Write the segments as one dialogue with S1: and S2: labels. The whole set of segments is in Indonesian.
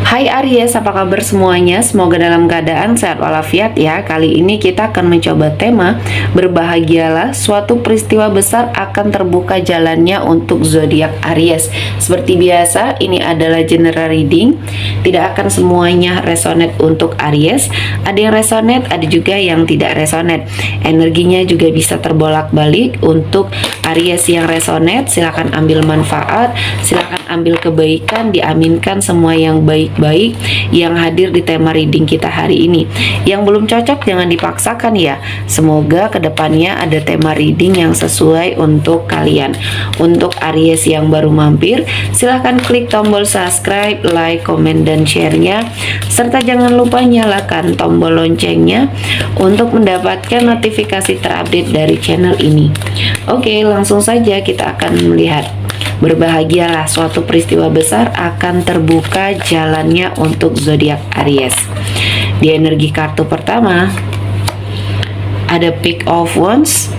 S1: Hai Aries, apa kabar semuanya? Semoga dalam keadaan sehat walafiat ya. Kali ini kita akan mencoba tema berbahagialah, suatu peristiwa besar akan terbuka jalannya untuk zodiak Aries. Seperti biasa, ini adalah general reading. Tidak akan semuanya resonate untuk Aries. Ada yang resonate, ada juga yang tidak resonate. Energinya juga bisa terbolak-balik. Untuk Aries yang resonate, silakan ambil manfaat, silakan ambil kebaikan, diaminkan semua yang baik-baik yang hadir di tema reading kita hari ini. Yang belum cocok jangan dipaksakan ya. Semoga kedepannya ada tema reading yang sesuai untuk kalian. Untuk Aries yang baru mampir, silahkan klik tombol subscribe, like, komen, dan share-nya, serta jangan lupa nyalakan tombol loncengnya untuk mendapatkan notifikasi terupdate dari channel ini. Oke, langsung saja kita akan melihat. Berbahagialah, suatu peristiwa besar akan terbuka jalannya untuk zodiak Aries. Di energi kartu pertama ada Page of Wands.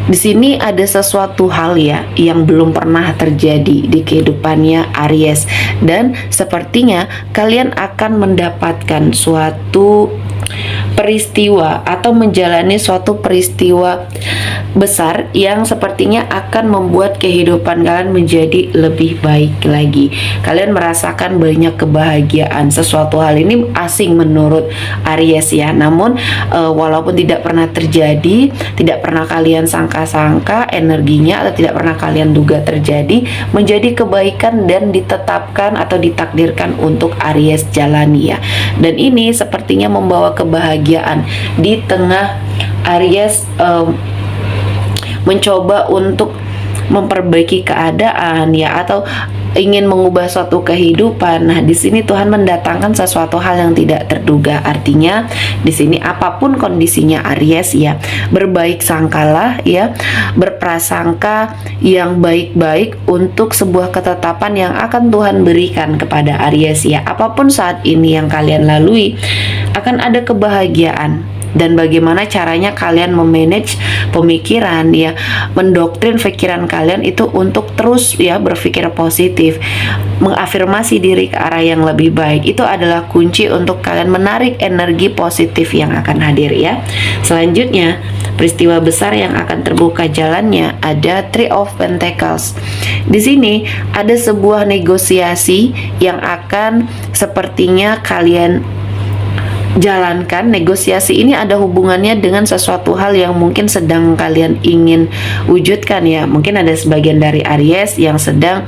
S1: Di sini ada sesuatu hal ya yang belum pernah terjadi di kehidupannya Aries, dan sepertinya kalian akan mendapatkan suatu peristiwa atau menjalani suatu peristiwa besar yang sepertinya akan membuat kehidupan kalian menjadi lebih baik lagi. Kalian merasakan banyak kebahagiaan. Sesuatu hal ini asing menurut Aries ya, namun walaupun tidak pernah terjadi, tidak pernah kalian sangka-sangka energinya, atau tidak pernah kalian duga terjadi, menjadi kebaikan dan ditetapkan atau ditakdirkan untuk Aries jalani ya. Dan ini sepertinya membawa kebahagiaan di tengah Aries mencoba untuk memperbaiki keadaan ya, atau ingin mengubah suatu kehidupan. Nah, di sini Tuhan mendatangkan sesuatu hal yang tidak terduga. Artinya di sini apapun kondisinya Aries ya, berbaik sangkalah ya, berprasangka yang baik-baik untuk sebuah ketetapan yang akan Tuhan berikan kepada Aries ya. Apapun saat ini yang kalian lalui, akan ada kebahagiaan. Dan bagaimana caranya kalian memanage pemikiran ya, mendoktrin pikiran kalian itu untuk terus ya berpikir positif, mengafirmasi diri ke arah yang lebih baik. Itu adalah kunci untuk kalian menarik energi positif yang akan hadir ya. Selanjutnya, peristiwa besar yang akan terbuka jalannya ada Three of Pentacles. Di sini ada sebuah negosiasi yang akan sepertinya kalian jalankan. Negosiasi ini ada hubungannya dengan sesuatu hal yang mungkin sedang kalian ingin wujudkan ya. Mungkin ada sebagian dari Aries yang sedang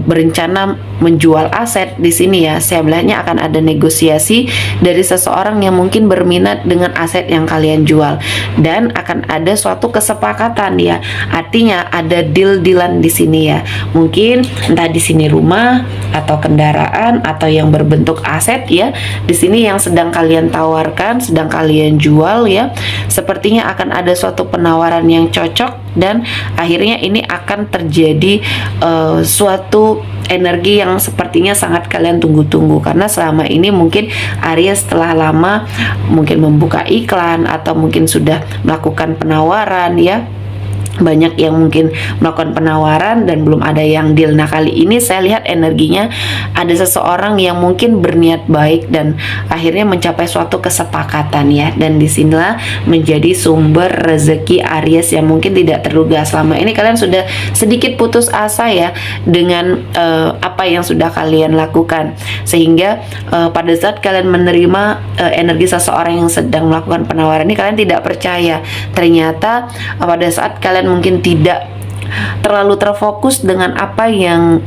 S1: berencana menjual aset di sini ya. Saya bilangnya akan ada negosiasi dari seseorang yang mungkin berminat dengan aset yang kalian jual, dan akan ada suatu kesepakatan ya. Artinya ada deal-dealan di sini ya. Mungkin entah di sini rumah atau kendaraan atau yang berbentuk aset ya. Di sini yang sedang kalian tawarkan, sedang kalian jual ya, sepertinya akan ada suatu penawaran yang cocok, dan akhirnya ini akan terjadi suatu energi yang sepertinya sangat kalian tunggu-tunggu, karena selama ini mungkin Aries setelah lama mungkin membuka iklan atau mungkin sudah melakukan penawaran ya. Banyak yang mungkin melakukan penawaran dan belum ada yang deal. Nah, kali ini saya lihat energinya ada seseorang yang mungkin berniat baik dan akhirnya mencapai suatu kesepakatan ya. Dan disinilah menjadi sumber rezeki Aries yang mungkin tidak terduga. Selama ini kalian sudah sedikit putus asa ya dengan apa yang sudah kalian lakukan, sehingga pada saat kalian menerima energi seseorang yang sedang melakukan penawaran ini, kalian tidak percaya. Ternyata pada saat kalian mungkin tidak terlalu terfokus dengan apa yang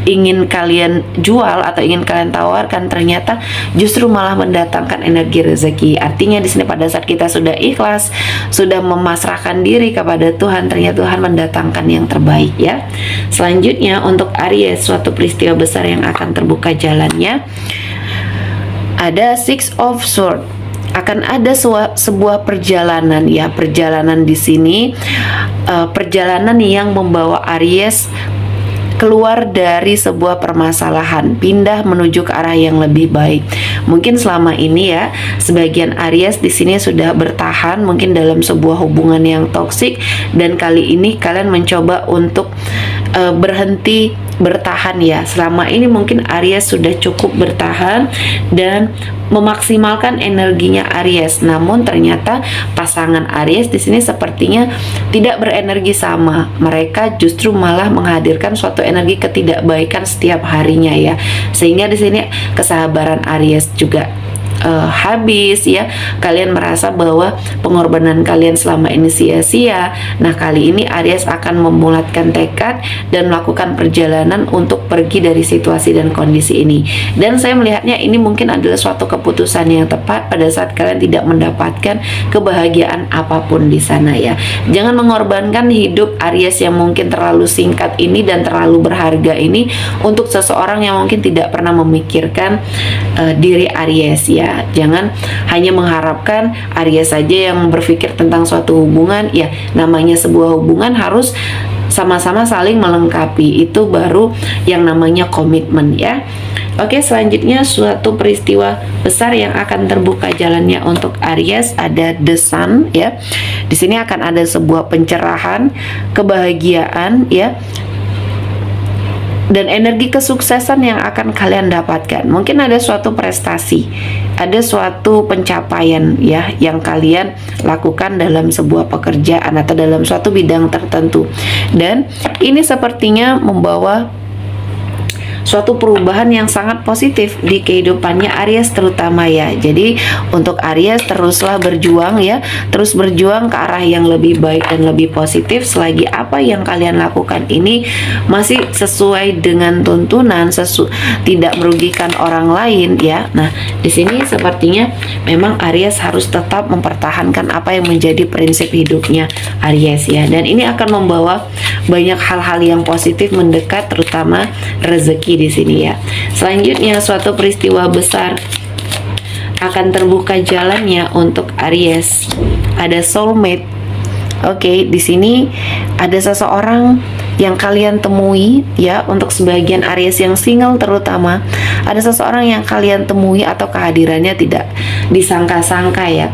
S1: ingin kalian jual atau ingin kalian tawarkan, ternyata justru malah mendatangkan energi rezeki. Artinya di sini pada saat kita sudah ikhlas, sudah memasrahkan diri kepada Tuhan, ternyata Tuhan mendatangkan yang terbaik ya. Selanjutnya untuk Aries, suatu peristiwa besar yang akan terbuka jalannya ada Six of Swords. Akan ada sebuah perjalanan ya, perjalanan di sini perjalanan yang membawa Aries keluar dari sebuah permasalahan, pindah menuju ke arah yang lebih baik. Mungkin selama ini ya, sebagian Aries di sini sudah bertahan mungkin dalam sebuah hubungan yang toksik, dan kali ini kalian mencoba untuk berhenti bertahan ya. Selama ini mungkin Aries sudah cukup bertahan dan memaksimalkan energinya Aries. Namun ternyata pasangan Aries di sini sepertinya tidak berenergi sama. Mereka justru malah menghadirkan suatu energi ketidakbaikan setiap harinya ya. Sehingga di sini kesabaran Aries juga habis ya. Kalian merasa bahwa pengorbanan kalian selama ini sia-sia. Nah, kali ini Aries akan memulatkan tekad dan melakukan perjalanan untuk pergi dari situasi dan kondisi ini. Dan saya melihatnya ini mungkin adalah suatu keputusan yang tepat pada saat kalian tidak mendapatkan kebahagiaan apapun di sana ya. Jangan mengorbankan hidup Aries yang mungkin terlalu singkat ini dan terlalu berharga ini untuk seseorang yang mungkin tidak pernah memikirkan diri Aries ya. Jangan hanya mengharapkan Aries saja yang berpikir tentang suatu hubungan ya. Namanya sebuah hubungan harus sama-sama saling melengkapi, itu baru yang namanya komitmen ya. Oke, selanjutnya suatu peristiwa besar yang akan terbuka jalannya untuk Aries ada The Sun ya. Di sini akan ada sebuah pencerahan, kebahagiaan ya, dan energi kesuksesan yang akan kalian dapatkan. Mungkin ada suatu prestasi, ada suatu pencapaian ya yang kalian lakukan dalam sebuah pekerjaan atau dalam suatu bidang tertentu, dan ini sepertinya membawa suatu perubahan yang sangat positif di kehidupannya Aries terutama ya. Jadi untuk Aries teruslah berjuang ya, terus berjuang ke arah yang lebih baik dan lebih positif selagi apa yang kalian lakukan ini masih sesuai dengan tuntunan, tidak merugikan orang lain ya. Nah, di sini sepertinya memang Aries harus tetap mempertahankan apa yang menjadi prinsip hidupnya Aries ya, dan ini akan membawa banyak hal-hal yang positif mendekat, terutama rezeki di sini ya. Selanjutnya suatu peristiwa besar akan terbuka jalannya untuk Aries. Ada soulmate. Oke, di sini ada seseorang yang kalian temui ya. Untuk sebagian Aries yang single terutama, ada seseorang yang kalian temui atau kehadirannya tidak disangka-sangka ya.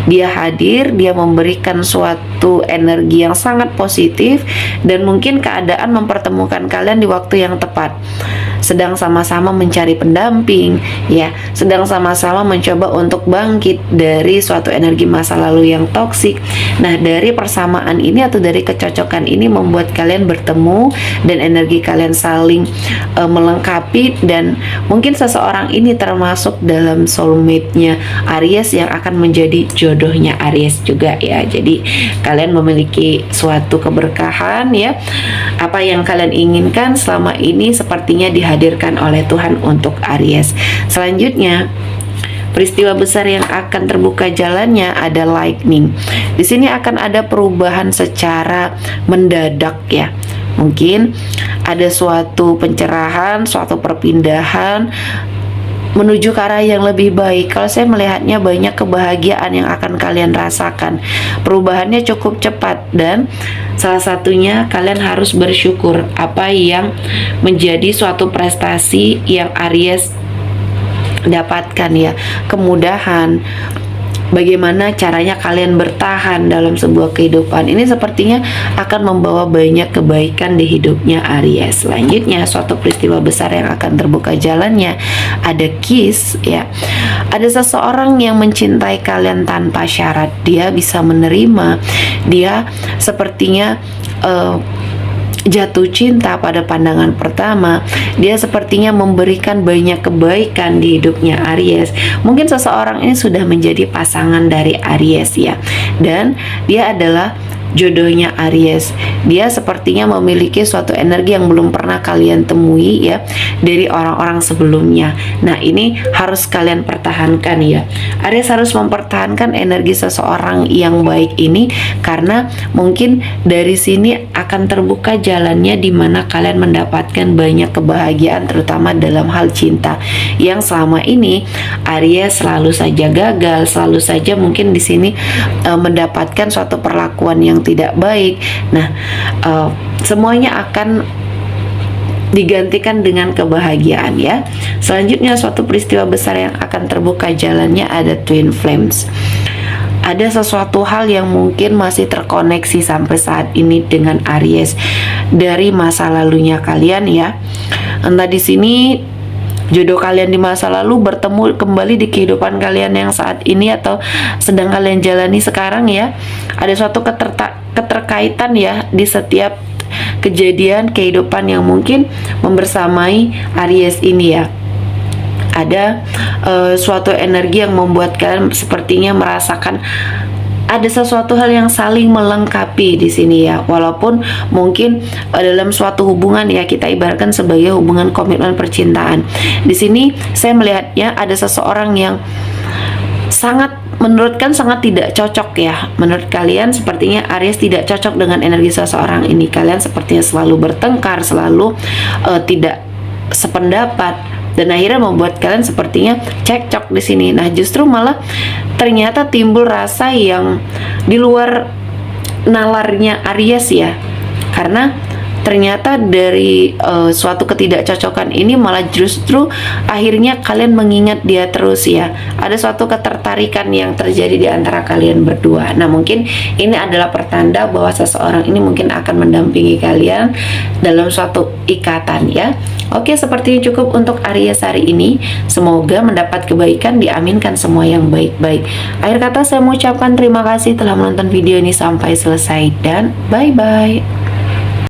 S1: Dia hadir, dia memberikan suatu energi yang sangat positif, dan mungkin keadaan mempertemukan kalian di waktu yang tepat. Sedang sama-sama mencari pendamping ya, sedang sama-sama mencoba untuk bangkit dari suatu energi masa lalu yang toksik. Nah, dari persamaan ini atau dari kecocokan ini membuat kalian bertemu dan energi kalian saling melengkapi, dan mungkin seseorang ini termasuk dalam soulmate-nya Aries yang akan menjadi jodohnya Aries juga ya. Jadi kalian memiliki suatu keberkahan ya. Apa yang kalian inginkan selama ini sepertinya dihadirkan oleh Tuhan untuk Aries. Selanjutnya peristiwa besar yang akan terbuka jalannya ada lightning. Di sini akan ada perubahan secara mendadak ya. Mungkin ada suatu pencerahan, suatu perpindahan menuju ke arah yang lebih baik. Kalau saya melihatnya banyak kebahagiaan yang akan kalian rasakan. Perubahannya cukup cepat, dan salah satunya kalian harus bersyukur apa yang menjadi suatu prestasi yang Aries dapatkan ya. Kemudahan, bagaimana caranya kalian bertahan dalam sebuah kehidupan ini sepertinya akan membawa banyak kebaikan di hidupnya Aries. Selanjutnya suatu peristiwa besar yang akan terbuka jalannya ada kiss ya. Ada seseorang yang mencintai kalian tanpa syarat. Dia bisa menerima, dia sepertinya jatuh cinta pada pandangan pertama. Dia sepertinya memberikan banyak kebaikan di hidupnya Aries. Mungkin seseorang ini sudah menjadi pasangan dari Aries ya, dan dia adalah jodohnya Aries. Dia sepertinya memiliki suatu energi yang belum pernah kalian temui ya dari orang-orang sebelumnya. Nah, ini harus kalian pertahankan ya. Aries harus mempertahankan energi seseorang yang baik ini, karena mungkin dari sini akan terbuka jalannya di mana kalian mendapatkan banyak kebahagiaan, terutama dalam hal cinta yang selama ini Aries selalu saja gagal, selalu saja mungkin di sini mendapatkan suatu perlakuan yang tidak baik. Nah, semuanya akan digantikan dengan kebahagiaan ya. Selanjutnya suatu peristiwa besar yang akan terbuka jalannya ada twin flames. ada sesuatu hal yang mungkin masih terkoneksi sampai saat ini dengan Aries dari masa lalunya kalian ya. Entah di sini jodoh kalian di masa lalu bertemu kembali di kehidupan kalian yang saat ini atau sedang kalian jalani sekarang ya. Ada suatu keterkaitan ya di setiap kejadian kehidupan yang mungkin membersamai Aries ini ya. Ada suatu energi yang membuat kalian sepertinya merasakan ada sesuatu hal yang saling melengkapi di sini ya. Walaupun mungkin dalam suatu hubungan ya, kita ibaratkan sebagai hubungan komitmen percintaan. Di sini saya melihatnya ada seseorang yang menurut kan sangat tidak cocok ya. Menurut kalian sepertinya Aries tidak cocok dengan energi seseorang ini. Kalian sepertinya selalu bertengkar, selalu tidak sependapat, dan akhirnya membuat kalian sepertinya cekcok di sini. Nah, justru malah ternyata timbul rasa yang di luar nalarnya Aries ya, karena ternyata dari suatu ketidakcocokan ini malah justru akhirnya kalian mengingat dia terus ya. Ada suatu ketertarikan yang terjadi di antara kalian berdua. Nah, mungkin ini adalah pertanda bahwa seseorang ini mungkin akan mendampingi kalian dalam suatu ikatan ya. Oke, sepertinya cukup untuk Aries hari ini. Semoga mendapat kebaikan, diaminkan semua yang baik-baik. Akhir kata saya mengucapkan terima kasih telah menonton video ini sampai selesai dan bye-bye.